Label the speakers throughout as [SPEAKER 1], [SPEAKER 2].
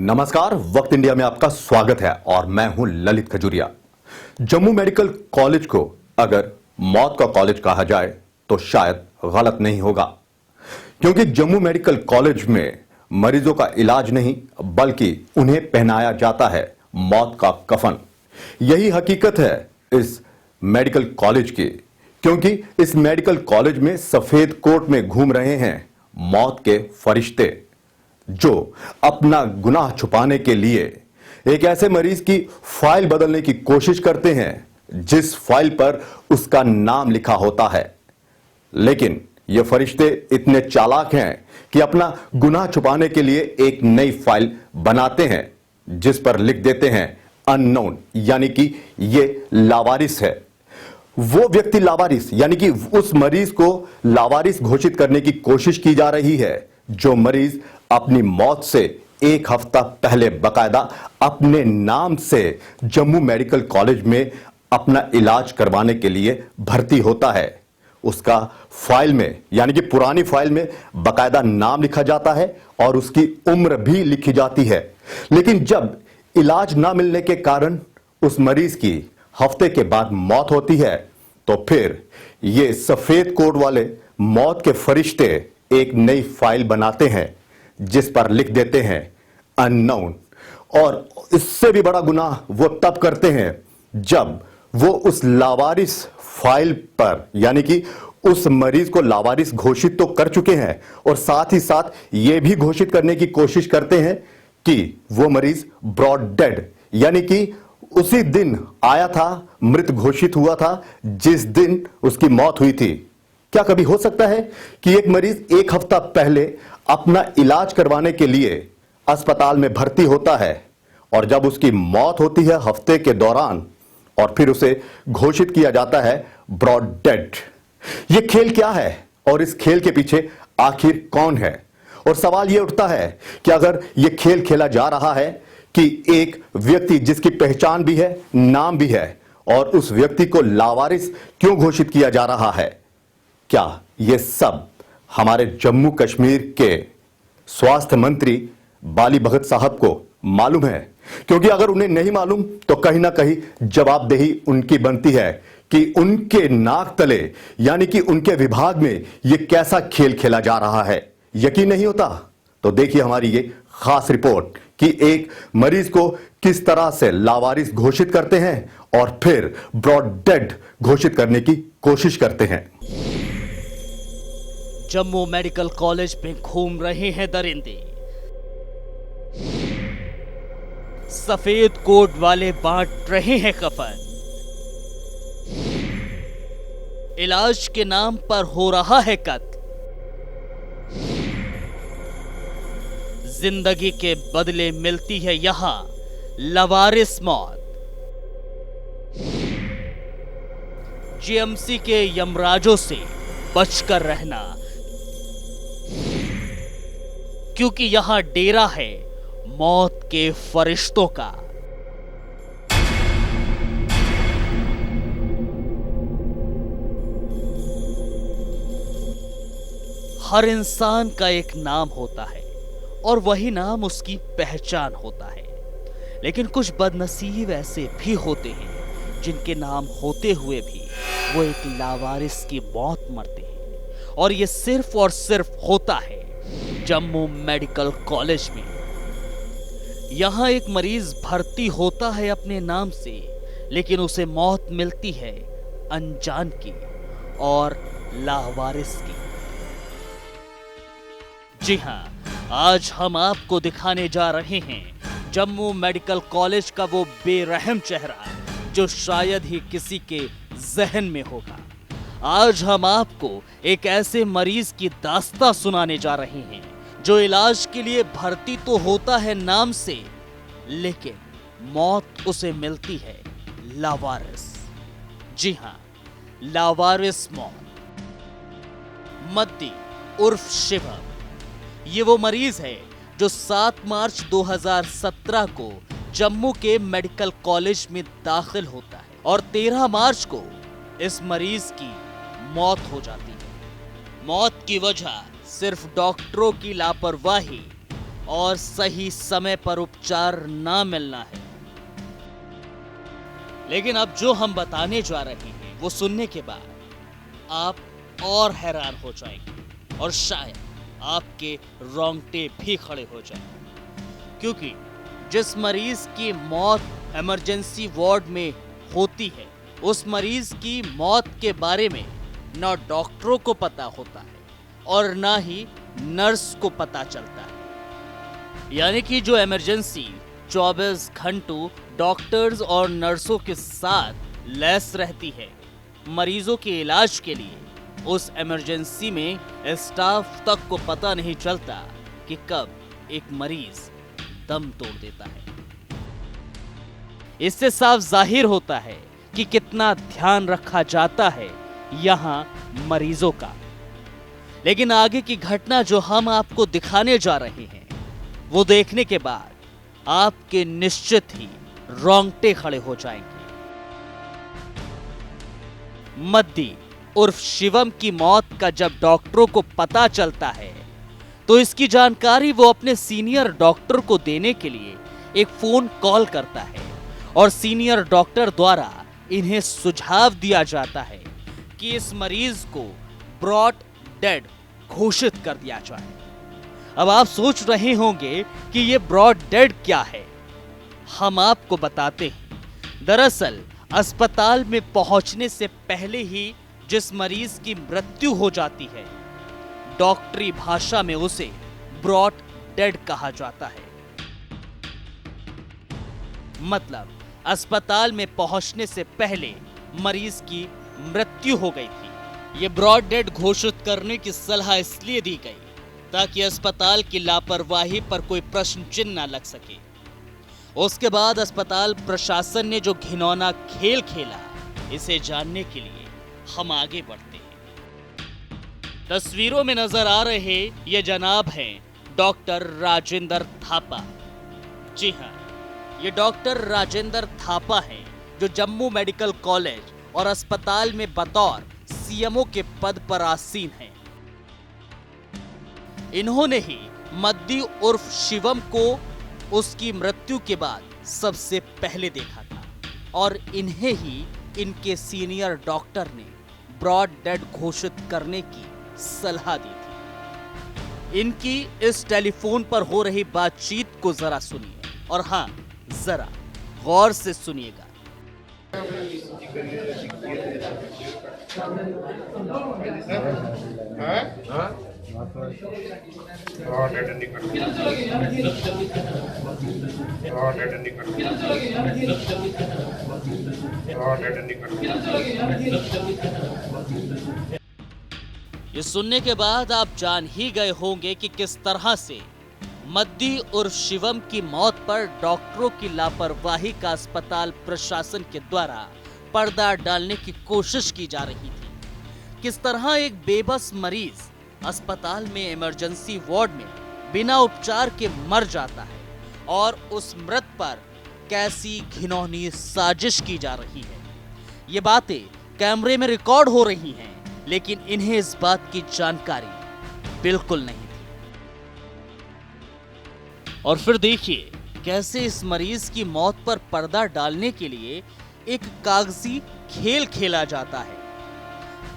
[SPEAKER 1] नमस्कार, वक्त इंडिया में आपका स्वागत है और मैं हूं ललित खजूरिया। जम्मू मेडिकल कॉलेज को अगर मौत का कॉलेज कहा जाए तो शायद गलत नहीं होगा, क्योंकि जम्मू मेडिकल कॉलेज में मरीजों का इलाज नहीं बल्कि उन्हें पहनाया जाता है मौत का कफन। यही हकीकत है इस मेडिकल कॉलेज की, क्योंकि इस मेडिकल कॉलेज में सफेद कोट में घूम रहे हैं मौत के फरिश्ते, जो अपना गुनाह छुपाने के लिए एक ऐसे मरीज की फाइल बदलने की कोशिश करते हैं जिस फाइल पर उसका नाम लिखा होता है। लेकिन ये फरिश्ते इतने चालाक हैं कि अपना गुनाह छुपाने के लिए एक नई फाइल बनाते हैं जिस पर लिख देते हैं अननोन, यानी कि ये लावारिस है। वो व्यक्ति लावारिस, यानी कि उस मरीज को लावारिस घोषित करने की कोशिश की जा रही है जो मरीज अपनी मौत से एक हफ्ता पहले बकायदा अपने नाम से जम्मू मेडिकल कॉलेज में अपना इलाज करवाने के लिए भर्ती होता है। उसका फाइल में, यानी कि पुरानी फाइल में बकायदा नाम लिखा जाता है और उसकी उम्र भी लिखी जाती है। लेकिन जब इलाज ना मिलने के कारण उस मरीज की हफ्ते के बाद मौत होती है तो फिर ये सफेद कोट वाले मौत के फरिश्ते एक नई फाइल बनाते हैं जिस पर लिख देते हैं अननोन। और इससे भी बड़ा गुनाह वो तब करते हैं जब वो उस लावारिस फाइल पर, यानी कि उस मरीज को लावारिस घोषित तो कर चुके हैं और साथ ही साथ ये भी घोषित करने की कोशिश करते हैं कि वो मरीज ब्रॉड डेड, यानी कि उसी दिन आया था, मृत घोषित हुआ था जिस दिन उसकी मौत हुई थी। क्या कभी हो सकता है कि एक मरीज एक हफ्ता पहले अपना इलाज करवाने के लिए अस्पताल में भर्ती होता है और जब उसकी मौत होती है हफ्ते के दौरान और फिर उसे घोषित किया जाता है ब्रॉड डेड? ये खेल क्या है और इस खेल के पीछे आखिर कौन है? और सवाल यह उठता है कि अगर यह खेल खेला जा रहा है कि एक व्यक्ति जिसकी पहचान भी है, नाम भी है, और उस व्यक्ति को लावारिस क्यों घोषित किया जा रहा है? क्या यह सब हमारे जम्मू कश्मीर के स्वास्थ्य मंत्री बाली भगत साहब को मालूम है? क्योंकि अगर उन्हें नहीं मालूम तो कहीं ना कहीं जवाबदेही उनकी बनती है कि उनके नाक तले, यानी कि उनके विभाग में यह कैसा खेल खेला जा रहा है। यकीन नहीं होता तो देखिए हमारी ये खास रिपोर्ट कि एक मरीज को किस तरह से लावारिस घोषित करते हैं और फिर ब्रॉड डेड घोषित करने की कोशिश करते हैं।
[SPEAKER 2] जम्मू मेडिकल कॉलेज में घूम रहे हैं दरिंदे, सफेद कोट वाले बांट रहे हैं कफन, इलाज के नाम पर हो रहा है कत्ल, जिंदगी के बदले मिलती है यहां लावारिस मौत। जीएमसी के यमराजों से बचकर रहना, क्योंकि यहां डेरा है मौत के फरिश्तों का। हर इंसान का एक नाम होता है और वही नाम उसकी पहचान होता है, लेकिन कुछ बदनसीब ऐसे भी होते हैं जिनके नाम होते हुए भी वो एक लावारिस की मौत मरते हैं। और ये सिर्फ और सिर्फ होता है जम्मू मेडिकल कॉलेज में। यहां एक मरीज भर्ती होता है अपने नाम से, लेकिन उसे मौत मिलती है अनजान की और लावारिस की। जी हां, आज हम आपको दिखाने जा रहे हैं जम्मू मेडिकल कॉलेज का वो बेरहम चेहरा जो शायद ही किसी के जहन में होगा। आज हम आपको एक ऐसे मरीज की दास्तां सुनाने जा रहे हैं जो इलाज के लिए भर्ती तो होता है नाम से, लेकिन मौत उसे मिलती है लावारिस। जी हां, लावारिस मौत। मद्दी उर्फ शिवम, ये वो मरीज है जो 7 मार्च 2017 को जम्मू के मेडिकल कॉलेज में दाखिल होता है और 13 मार्च को इस मरीज की मौत हो जाती है। मौत की वजह सिर्फ डॉक्टरों की लापरवाही और सही समय पर उपचार ना मिलना है। लेकिन अब जो हम बताने जा रहे हैं वो सुनने के बाद आप और हैरान हो जाएंगे और शायद आपके रोंगटे भी खड़े हो जाएं, क्योंकि जिस मरीज की मौत इमरजेंसी वार्ड में होती है उस मरीज की मौत के बारे में ना डॉक्टरों को पता होता है और ना ही नर्स को पता चलता है। यानी कि जो इमरजेंसी 24 घंटों डॉक्टर्स और नर्सों के साथ लैस रहती है मरीजों के इलाज के लिए, उस इमरजेंसी में स्टाफ तक को पता नहीं चलता कि कब एक मरीज दम तोड़ देता है। इससे साफ जाहिर होता है कि कितना ध्यान रखा जाता है यहां मरीजों का। लेकिन आगे की घटना जो हम आपको दिखाने जा रहे हैं वो देखने के बाद आपके निश्चित ही रोंगटे खड़े हो जाएंगे। मद्दी उर्फ शिवम की मौत का जब डॉक्टरों को पता चलता है तो इसकी जानकारी वो अपने सीनियर डॉक्टर को देने के लिए एक फोन कॉल करता है और सीनियर डॉक्टर द्वारा इन्हें सुझाव दिया जाता है कि इस मरीज को ब्रॉड डेड घोषित कर दिया जाए। अब आप सोच रहे होंगे कि ये ब्रॉड डेड क्या है। हम आपको बताते हैं। दरअसल अस्पताल में पहुंचने से पहले ही जिस मरीज की मृत्यु हो जाती है डॉक्टरी भाषा में उसे ब्रॉड डेड कहा जाता है। मतलब अस्पताल में पहुंचने से पहले मरीज की मृत्यु हो गई थी। ये ब्रॉड डेड घोषित करने की सलाह इसलिए दी गई ताकि अस्पताल की लापरवाही पर कोई प्रश्न चिन्ह न लग सके। उसके बाद अस्पताल प्रशासन ने जो घिनौना खेल खेला इसे जानने के लिए हम आगे बढ़ते हैं। तस्वीरों में नजर आ रहे ये जनाब हैं डॉक्टर राजेंद्र थापा। जी हाँ, ये डॉक्टर राजेंद्र थापा हैं जो जम्मू मेडिकल कॉलेज और अस्पताल में बतौर सीएमओ के पद पर आसीन हैं। इन्होंने ही मद्दी उर्फ शिवम को उसकी मृत्यु के बाद सबसे पहले देखा था और इन्हें ही इनके सीनियर डॉक्टर ने ब्रॉड डेड घोषित करने की सलाह दी थी। इनकी इस टेलीफोन पर हो रही बातचीत को जरा सुनिए और हाँ, जरा गौर से सुनिएगा। ये सुनने के बाद आप जान ही गए होंगे कि किस तरह से मद्दी उर्फ शिवम की मौत पर डॉक्टरों की लापरवाही का अस्पताल प्रशासन के द्वारा पर्दा डालने की कोशिश की जा रही थी। किस तरह एक बेबस मरीज अस्पताल में इमरजेंसी वार्ड में बिना उपचार के मर जाता है और उस मृत पर कैसी घिनौनी साजिश की जा रही है। ये बातें कैमरे में रिकॉर्ड हो रही हैं, लेकिन इन्हें इस बात की जानकारी बिल्कुल नहीं थी। और फिर देखिए कैसे इस मरीज की मौत पर पर्दा डालने के लिए एक कागजी खेल खेला जाता है।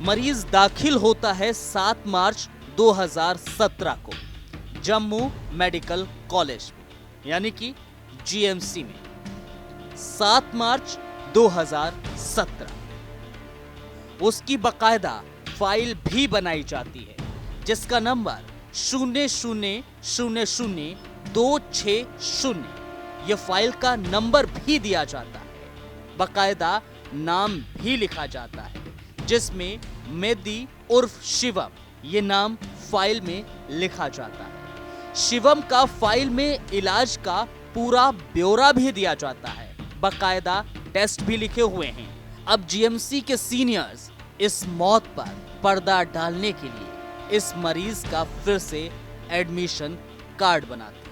[SPEAKER 2] मरीज दाखिल होता है 7 मार्च 2017 को जम्मू मेडिकल कॉलेज में, यानी कि जीएमसी में। 7 मार्च 2017 उसकी बकायदा फाइल भी बनाई जाती है जिसका नंबर 00000260। यह फाइल का नंबर भी दिया जाता है। बकायदा नाम भी लिखा जाता है जिसमें मेदी उर्फ शिवम ये नाम फाइल में लिखा जाता है। शिवम का फाइल में इलाज का पूरा ब्यौरा भी दिया जाता है। बकायदा टेस्ट भी लिखे हुए हैं। अब जीएमसी के सीनियर्स इस मौत पर पर्दा डालने के लिए इस मरीज का फिर से एडमिशन कार्ड बनाते हैं।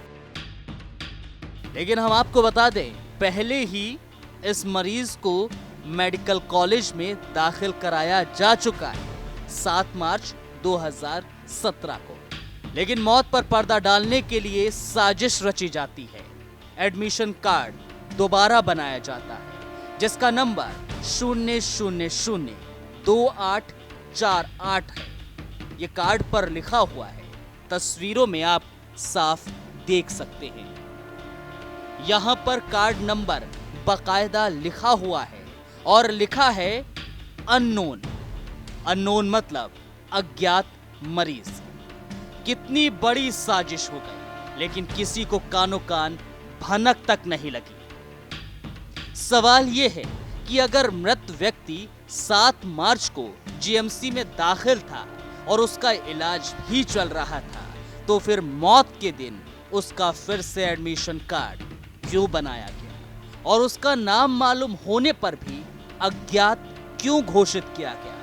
[SPEAKER 2] लेकिन हम आपको बता दें, पहले ही इस मरीज को मेडिकल कॉलेज में दाखिल कराया जा चुका है 7 मार्च 2017 को। लेकिन मौत पर पर्दा डालने के लिए साजिश रची जाती है। एडमिशन कार्ड दोबारा बनाया जाता है जिसका नंबर 0002848 है। ये कार्ड पर लिखा हुआ है, तस्वीरों में आप साफ देख सकते हैं। यहां पर कार्ड नंबर बकायदा लिखा हुआ है और लिखा है अननोन। अननोन मतलब अज्ञात मरीज। कितनी बड़ी साजिश हो गई, लेकिन किसी को कानो कान भनक तक नहीं लगी। सवाल यह है कि अगर मृत व्यक्ति 7 मार्च को जीएमसी में दाखिल था और उसका इलाज भी चल रहा था, तो फिर मौत के दिन उसका फिर से एडमिशन कार्ड क्यों बनाया गया और उसका नाम मालूम होने पर भी अज्ञात क्यों घोषित किया गया?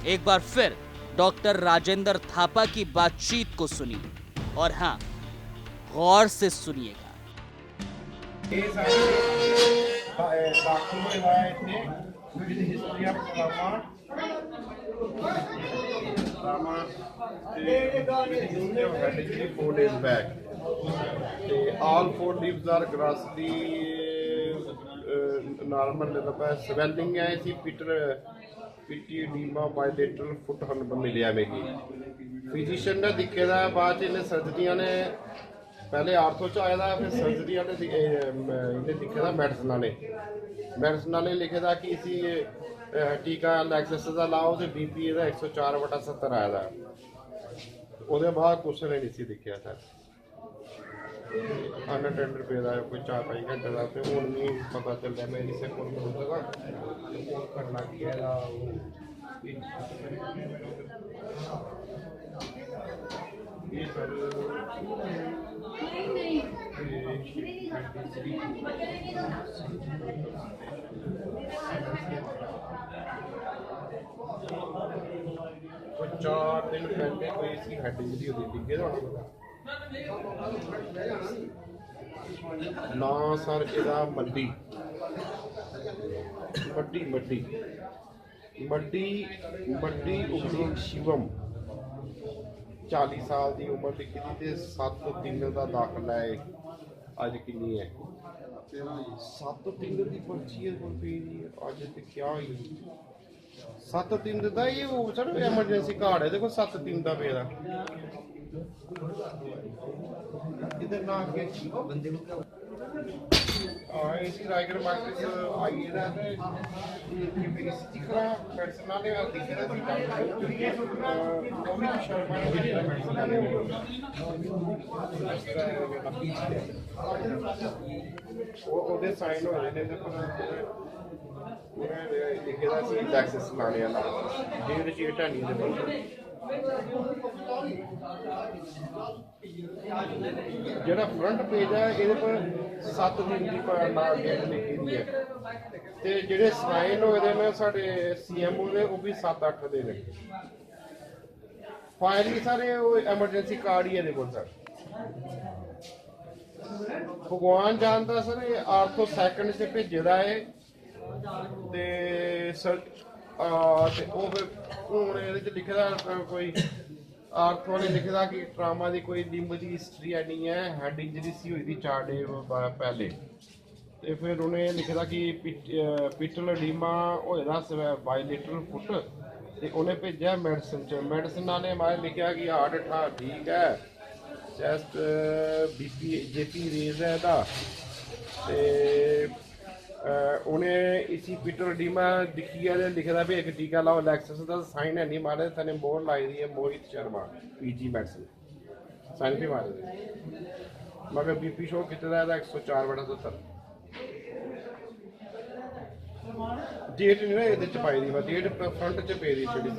[SPEAKER 2] एक बार फिर डॉक्टर राजेंद्र थापा की बातचीत को सुनिए और हाँ, गौर से सुनिएगा।
[SPEAKER 3] All 4 leaves are grossly normal swelling है इसी पिटीडीमा बायलेटरल फुट हन मिलिया मेगी फिजिशियन ने दिखे दा बाद इन्हें सर्जरियां ने पहले आर्थो च आया था, फिर सर्जरियां ने इन्हें दिखे दा मेडिसिन वाले लिखे दा कि इसी टीका लैक्सेस दा लाओ ते बीपी ਇਹਦਾ 104/70 ਆਇਆ ਦਾ। ਉਹਦੇ ਬਾਅਦ ਕੁਛ ਨਹੀਂ ਸੀ ਦਿਖਿਆ ਸਰ। अनअटेंडेड पे दा कोई 4-5 घंटे का तो हूँ नहीं पता चल रहा मैं इसे कौन कर सका कौन करना की है ये सर तो 4 दिन पहले कोई इसकी हेड इंजरी होती दिखे तो ना सर ਇਹਦਾ ਮੱਡੀ ਉਪਰੋਂ ਸ਼ਿਵਮ 40 ਸਾਲ ਦੀ ਉਮਰ ਦੀ ਕਿਤੇ ਤੇ 7-3 ਦਾ ਦਾਖਲਾ ਹੈ। ਅੱਜ ਕਿੰਨੀ ਹੈ? 7-3 ਦੀ ਪਰਚੀ ਹੈ ਕੋਈ ਅੱਜ ਤੇ ਕਿਆ ਹੀ 7-3 ਦਾ ਇਹ ਉਹ ਸਰ ਐਮਰਜੈਂਸੀ ਕਾਰਡ ਹੈ ਦੇਖੋ 7-3 ਦਾ ਪਿਆ इधर ना आगे बंदे को क्या इसी रायगढ़ मार्केट आई है ना ये मेरी दिखरा पर्सनल है और दिख रहा है कभी शर्मा वो ਉਹਦੇ ਸਾਈਨ ਹੋਏ ਨੇ ਤੇ ਪਰ ਉਹਨੇ ਲਿਖਿਆ ਸੀ ਟੈਕਸਸ ਲਾਣੇ ਵਾਲਾ ਡੇਟ ਸ਼ੀਟ ਹੈ ਨਹੀਂ ਦੇ ਜਿਹੜਾ ਫਰੰਟ ਪੇਜ ਹੈ ਇਹਦੇ ਪਰ 7 ਦਿਨ ਦੀ ਨਾਲ ਡੇਟ ਲਿਖੀ ਦੀ ਹੈ ਤੇ ਜਿਹੜੇ ਸਾਈਨ ਹੋਏ ਨੇ ਸਾਡੇ ਸੀਐਮਓ ਦੇ ਉਹ ਵੀ 7-8 ਦੇ ਨੇ। ਫਾਈਲ ਵੀ ਸਾਰੇ ਉਹ ਐਮਰਜੈਂਸੀ ਕਾਰਡ ਹੀ ਇਹਦੇ ਕੋਲ ਸਰ। ਭਗਵਾਨ ਜਾਣਦਾ ਸਰ ਇਹ ਆਰਥੋ ਸੈਕੰਡ 'ਚ ਭੇਜਦਾ ਹੈ ਤੇ ਸਰ ਤੇ ਉਹ ਫਿਰ ਹੁਣ ਇਹਦੇ 'ਚ ਲਿਖਦਾ ਕੋਈ ਆਰਥੋ ਨੇ ਲਿਖਦਾ ਕਿ ਟਰਾਮਾ ਦੀ ਕੋਈ ਲਿੰਬ ਦੀ ਹਿਸਟਰੀ ਨਹੀਂ ਹੈ, ਹੈਡ ਇੰਜਰੀ ਸੀ ਹੋਈ ਦੀ 4 ਡੇ ਪਹਿਲੇ ਤੇ ਫਿਰ ਉਹਨੇ ਲਿਖਦਾ ਕਿ ਪਿਟਲ ਡੀਮਾ ਹੋਏਦਾ ਬਾਇਲੇਟਰਲ ਫੁੱਟ ਤੇ ਉਹਨੇ ਭੇਜਿਆ ਮੈਡੀਸਨ 'ਚ। ਮੈਡੀਸਨ ਵਾਲੇ ਮਾਰੇ ਲਿਖਿਆ ਕਿ ਹਾਰਟ ਠੀਕ ਹੈ, ਚੈਸਟ ਬੀਪੀ ਜੇਪੀ ਰੇਜ਼ ਹੈ ਇਹਦਾ ਤੇ ਉਹਨੇ ਇसी पिटर डीमा दिखी है लिखा भी एक टीका लाओ लैक्सेस का साइन है नहीं मारे तने मोहर लाई दी है Mohit Sharma PG medicine sign भी मारे मगर बीपी शो कितना है 104/70 डेट नहीं ना ये पाई दी डेट फ्रंट च पे दी छड़ी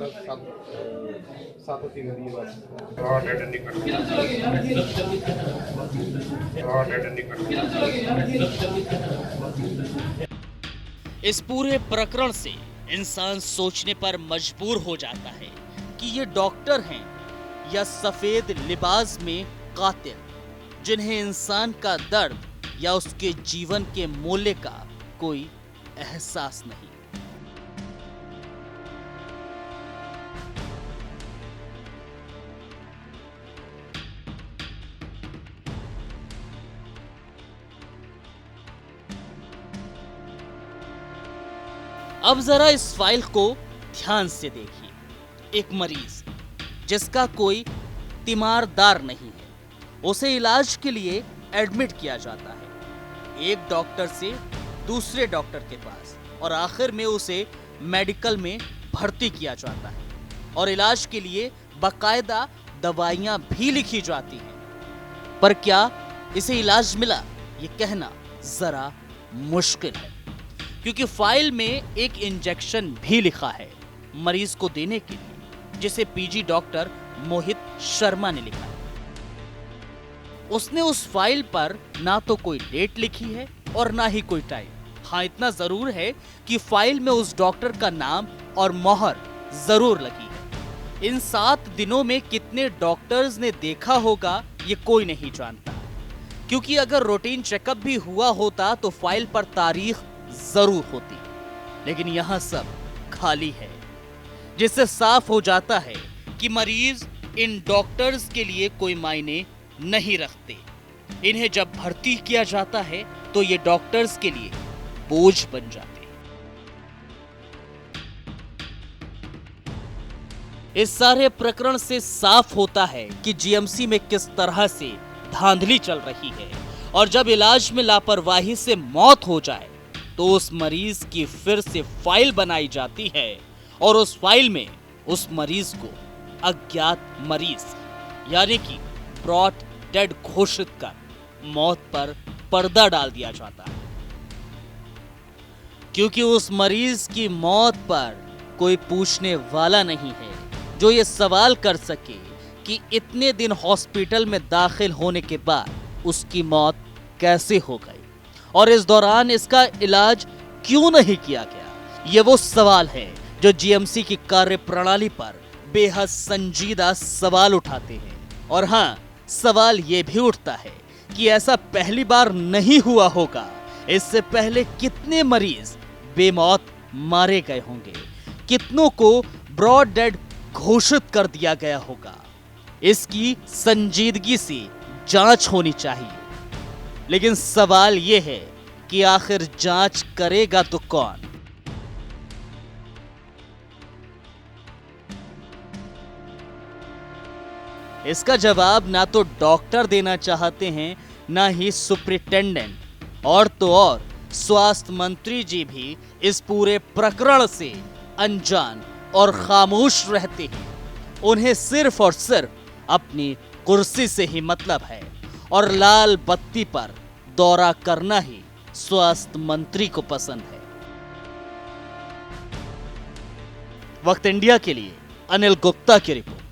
[SPEAKER 3] 7-3 दी बस डेट निकल
[SPEAKER 2] इस पूरे प्रकरण से इंसान सोचने पर मजबूर हो जाता है कि ये डॉक्टर हैं या सफेद लिबास में कातिल, जिन्हें इंसान का दर्द या उसके जीवन के मूल्य का कोई एहसास नहीं। अब जरा इस फाइल को ध्यान से देखिए। एक मरीज जिसका कोई तीमारदार नहीं है, उसे इलाज के लिए एडमिट किया जाता है एक डॉक्टर से दूसरे डॉक्टर के पास, और आखिर में उसे मेडिकल में भर्ती किया जाता है और इलाज के लिए बाकायदा दवाइयां भी लिखी जाती हैं। पर क्या इसे इलाज मिला, ये कहना जरा मुश्किल है, क्योंकि फाइल में एक इंजेक्शन भी लिखा है मरीज को देने के लिए, जिसे पीजी डॉक्टर मोहित शर्मा ने लिखा है। उसने उस फाइल पर ना तो कोई डेट लिखी है और ना ही कोई टाइम। हाँ, इतना जरूर है कि फाइल में उस डॉक्टर का नाम और मोहर जरूर लगी है। इन 7 दिनों में कितने डॉक्टर्स ने देखा होगा ये कोई नहीं जानता, क्योंकि अगर रूटीन चेकअप भी हुआ होता तो फाइल पर तारीख जरूर होती, लेकिन यहां सब खाली है, जिससे साफ हो जाता है कि मरीज इन डॉक्टर्स के लिए कोई मायने नहीं रखते। इन्हें जब भर्ती किया जाता है तो ये डॉक्टर्स के लिए बोझ बन जाते हैं। इस सारे प्रकरण से साफ होता है कि जीएमसी में किस तरह से धांधली चल रही है, और जब इलाज में लापरवाही से मौत हो जाए तो उस मरीज की फिर से फाइल बनाई जाती है और उस फाइल में उस मरीज को अज्ञात मरीज यानी कि ब्रॉट डेड घोषित कर मौत पर पर्दा डाल दिया जाता है, क्योंकि उस मरीज की मौत पर कोई पूछने वाला नहीं है जो ये सवाल कर सके कि इतने दिन हॉस्पिटल में दाखिल होने के बाद उसकी मौत कैसे हो गई और इस दौरान इसका इलाज क्यों नहीं किया गया। ये वो सवाल है जो जीएमसी की कार्यप्रणाली पर बेहद संजीदा सवाल उठाते हैं। और हाँ, सवाल ये भी उठता है कि ऐसा पहली बार नहीं हुआ होगा, इससे पहले कितने मरीज बेमौत मारे गए होंगे, कितनों को ब्रॉड डेड घोषित कर दिया गया होगा। इसकी संजीदगी से जांच होनी चाहिए, लेकिन सवाल यह है कि आखिर जांच करेगा तो कौन। इसका जवाब ना तो डॉक्टर देना चाहते हैं, ना ही सुप्रिंटेंडेंट, और तो और स्वास्थ्य मंत्री जी भी इस पूरे प्रकरण से अनजान और खामोश रहते हैं। उन्हें सिर्फ और सिर्फ अपनी कुर्सी से ही मतलब है और लाल बत्ती पर दौरा करना ही स्वास्थ्य मंत्री को पसंद है। वक्त इंडिया के लिए अनिल गुप्ता की रिपोर्ट।